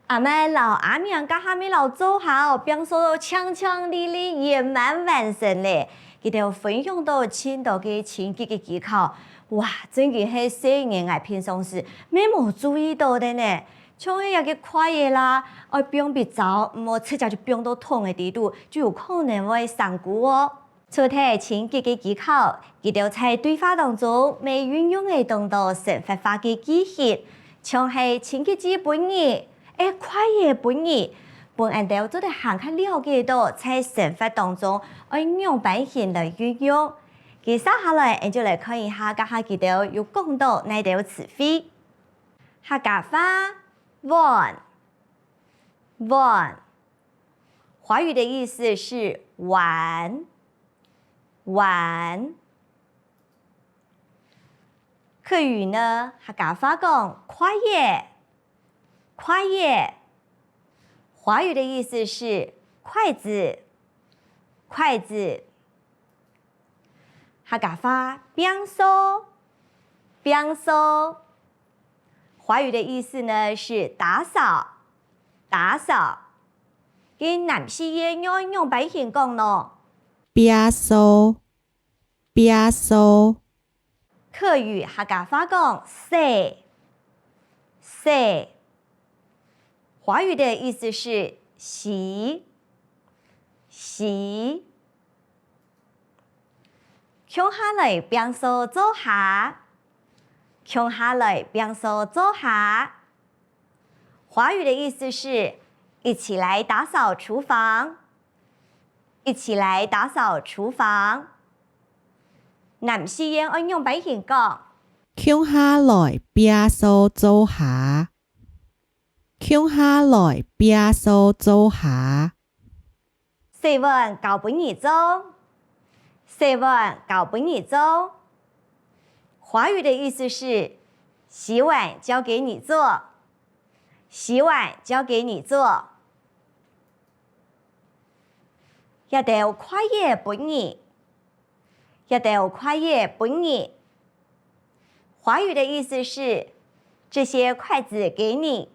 阿妹老阿娘甲哈咪老做好，并说强强力力圆满完成咧。佢哋分享到青岛嘅清洁嘅技巧，哇！真嘅係细人爱平常时咩冇注意到的呢。像迄个快嘢啦，爱冰别走，唔好直接就冰到痛嘅地度，就有可能會傷骨哦。除睇清潔嘅技巧，佢哋在對話當中，未運用嘅當到生活化嘅技巧，像係清潔劑本意，快嘢本意，本人哋都得行較了解到，在生活當中按樣版型來運用。接下來，我就來看一下，家下佢哋有講到哪條詞彙，客家話。玩，華語的意思是玩，客語呢，客家話講快嘢，華語的意思是筷子，客家話冰梳，華語的意思呢是打掃。跟南西嘢用白形講咯。冰梳。客語客家話講洗。華語的意思是洗。強下來冰梳做下。華語的意思是一起來打掃廚房。南西煙按用白形講，強下來冰梳做下。洗碗交俾你做。華語的意思是洗碗交給你做。一道快嘢本你。華語的意思是這些筷子給你。